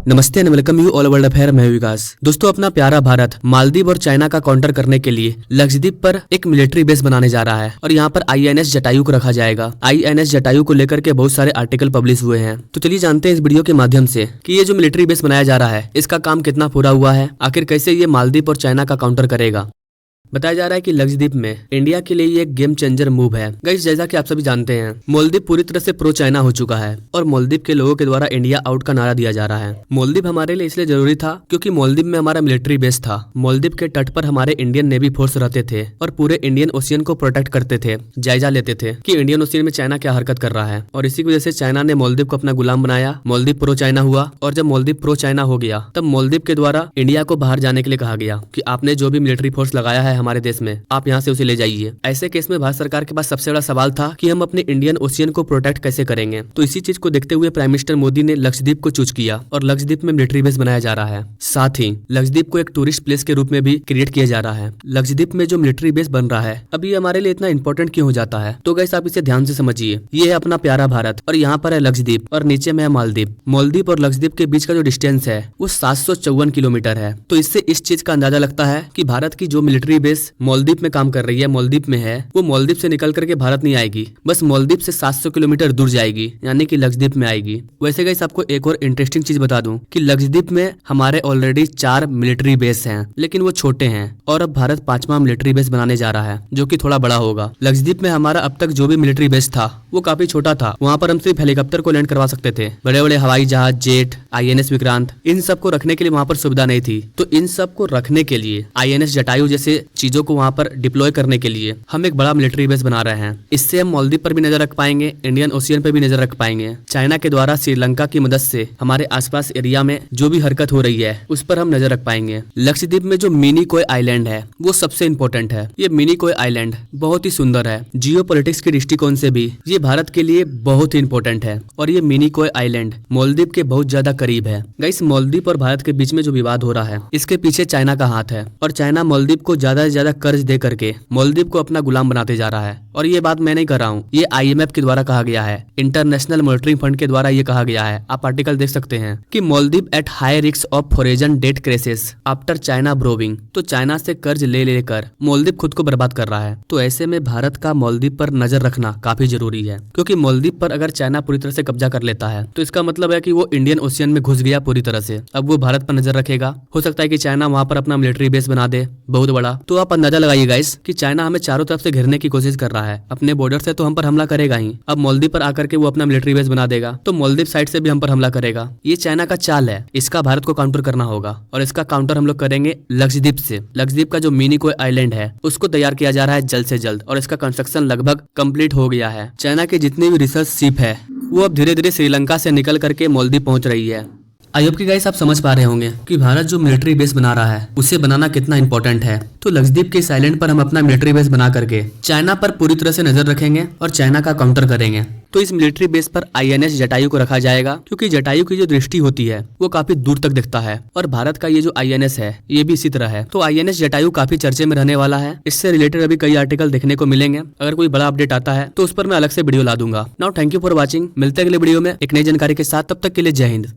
नमस्ते and welcome you all world affair. मैं विकास। दोस्तों, अपना प्यारा भारत मालदीव और चाइना का काउंटर करने के लिए लक्षद्वीप पर एक मिलिट्री बेस बनाने जा रहा है और यहाँ पर आईएनएस जटायु को रखा जाएगा। आईएनएस जटायु को लेकर के बहुत सारे आर्टिकल पब्लिश हुए हैं। तो चलिए जानते हैं इस वीडियो के माध्यम से कि ये जो मिलिट्री बेस बनाया जा रहा है इसका काम कितना पूरा हुआ है, आखिर कैसे ये मालदीव और चाइना का काउंटर करेगा। बताया जा रहा है कि लक्षद्वीप में इंडिया के लिए ये एक गेम चेंजर मूव है। गाइस, जैसा कि आप सभी जानते हैं, मालदीव पूरी तरह से प्रो चाइना हो चुका है और मालदीव के लोगों के द्वारा इंडिया आउट का नारा दिया जा रहा है। मालदीव हमारे लिए इसलिए जरूरी था क्योंकि मालदीव में हमारा मिलिट्री बेस था। मालदीव के तट पर हमारे इंडियन नेवी फोर्स रहते थे और पूरे इंडियन ओशियन को प्रोटेक्ट करते थे, जायजा लेते थे कि इंडियन ओशियन में चाइना क्या हरकत कर रहा है। और इसी की वजह से चाइना ने मालदीव को अपना गुलाम बनाया। मालदीव प्रो चाइना हुआ और जब मालदीव प्रो चाइना हो गया तब मालदीव के द्वारा इंडिया को बाहर जाने के लिए कहा गया कि आपने जो भी मिलिट्री फोर्स लगाया है हमारे देश में, आप यहाँ से उसे ले जाइए। ऐसे केस में भारत सरकार के पास सबसे बड़ा सवाल था कि हम अपने इंडियन ओशियन को प्रोटेक्ट कैसे करेंगे। तो इसी चीज को देखते हुए प्राइम मिनिस्टर मोदी ने लक्षद्वीप को चूज किया और लक्षद्वीप में मिलिट्री बेस बनाया जा रहा है। साथ ही लक्षद्वीप को एक टूरिस्ट प्लेस के रूप में भी क्रिएट किया जा रहा है। लक्षद्वीप में जो मिलिट्री बेस बन रहा है अब ये हमारे लिए इतना इंपॉर्टेंट क्यों हो जाता है, तो गाइस आप इसे ध्यान से समझिए। ये है अपना प्यारा भारत और यहाँ पर है लक्षद्वीप और नीचे में है मालदीव। मालदीव और लक्षद्वीप के बीच का जो डिस्टेंस है वो 754 किलोमीटर है। तो इससे इस चीज का अंदाजा लगता है कि भारत की जो मिलिट्री बेस मालदीव में काम कर रही है, मालदीव में है, वो मालदीव से निकल करके भारत नहीं आएगी, बस मालदीव से 700 किलोमीटर दूर जाएगी, यानी कि लक्षद्वीप में आएगी। वैसे गाइस आपको एक और इंटरेस्टिंग चीज बता दूं कि लक्षद्वीप में हमारे ऑलरेडी 4 मिलिट्री बेस हैं, लेकिन वो छोटे हैं और अब भारत 5वां मिलिट्री बेस बनाने जा रहा है जो कि थोड़ा बड़ा होगा। लक्षद्वीप में हमारा अब तक जो भी मिलिट्री बेस था वो काफी छोटा था। वहाँ पर हम सिर्फ हेलीकॉप्टर को लैंड करवा सकते थे। बड़े बड़े हवाई जहाज, जेट, आईएनएस विक्रांत, इन सब को रखने के लिए वहाँ पर सुविधा नहीं थी। तो इन सब को रखने के लिए आईएनएस जटायु जैसे चीजों को वहाँ पर डिप्लॉय करने के लिए हम एक बड़ा मिलिट्री बेस बना रहे हैं। इससे हम मालदीव पर भी नजर रख पाएंगे, इंडियन ओशियन पर भी नजर रख पाएंगे। चाइना के द्वारा श्रीलंका की मदद से हमारे आसपास एरिया में जो भी हरकत हो रही है उस पर हम नजर रख पाएंगे। लक्षद्वीप में जो मिनी कोय आइलैंड है वो सबसे इंपॉर्टेंट है। ये मिनी कोय आइलैंड बहुत ही सुंदर है। जियोपॉलिटिक्स के दृष्टिकोण से भी ये भारत के लिए बहुत ही इंपॉर्टेंट है और ये मिनी कोय आइलैंड मालदीव के बहुत ज्यादा करीब है। गाइस, मालदीव और भारत के बीच में जो विवाद हो रहा है इसके पीछे चाइना का हाथ है और चाइना मालदीव को ज्यादा से ज्यादा कर्ज दे करके मालदीव को अपना गुलाम बनाते जा रहा है। और ये बात मैं नहीं कर रहा हूँ, ये आईएमएफ के द्वारा कहा गया है, इंटरनेशनल मॉनिटरिंग फंड के द्वारा ये कहा गया है। आप आर्टिकल देख सकते हैं कि Maldives at high risk of foreign debt crisis after China borrowing. तो चाइना से कर्ज ले लेकर मालदीव खुद को बर्बाद कर रहा है। तो ऐसे में भारत का मालदीव पर नजर रखना काफी जरूरी है, क्योंकि मालदीव पर अगर चाइना पूरी तरह से कब्जा कर लेता है तो इसका मतलब है कि वो इंडियन ओशियन में घुस गया पूरी तरह से। अब वो भारत पर नजर रखेगा। हो सकता है कि चाइना वहां पर अपना मिलिट्री बेस बना दे बहुत बड़ा। तो आप अंदाजा लगाइए गाइस कि चाइना हमें चारों तरफ से घेरने की कोशिश कर रहा है। अपने बॉर्डर से तो हम पर हमला करेगा ही, अब मालदीव पर आकर के वो अपना मिलिट्री बेस बना देगा तो मालदीव साइड से भी हम पर हमला करेगा। ये चाइना का चाल है, इसका भारत को काउंटर करना होगा और इसका काउंटर हम लोग करेंगे लक्षद्वीप से। लक्षद्वीप का जो मिनी कोय आइलैंड है उसको तैयार किया जा रहा है जल्द से जल्द और इसका कंस्ट्रक्शन लगभग कंप्लीट हो गया है। चाइना की जितनी भी रिसर्च शिप है वो अब धीरे धीरे श्रीलंका से निकल करके मालदीव पहुंच रही है। आई होप कि गाइस आप समझ पा रहे होंगे कि भारत जो मिलिट्री बेस बना रहा है उसे बनाना कितना इंपॉर्टेंट है। तो लक्षद्वीप के इस आइलैंड पर हम अपना मिलिट्री बेस बना करके चाइना पर पूरी तरह से नजर रखेंगे और चाइना का काउंटर करेंगे। तो इस मिलिट्री बेस पर आईएनएस जटायु को रखा जाएगा, क्योंकि जटायु की जो दृष्टि होती है वो काफी दूर तक दिखता है और भारत का ये जो आईएनएस है ये भी इसी तरह है। तो आईएनएस जटायु काफी चर्चे में रहने वाला है। इससे रिलेटेड अभी कई आर्टिकल देखने को मिलेंगे। अगर कोई बड़ा अपडेट आता है तो उस पर मैं अलग से वीडियो ला दूंगा। Now thank you for watching. मिलते हैं अगले वीडियो में एक नई जानकारी के साथ। तब तक के लिए जय हिंद।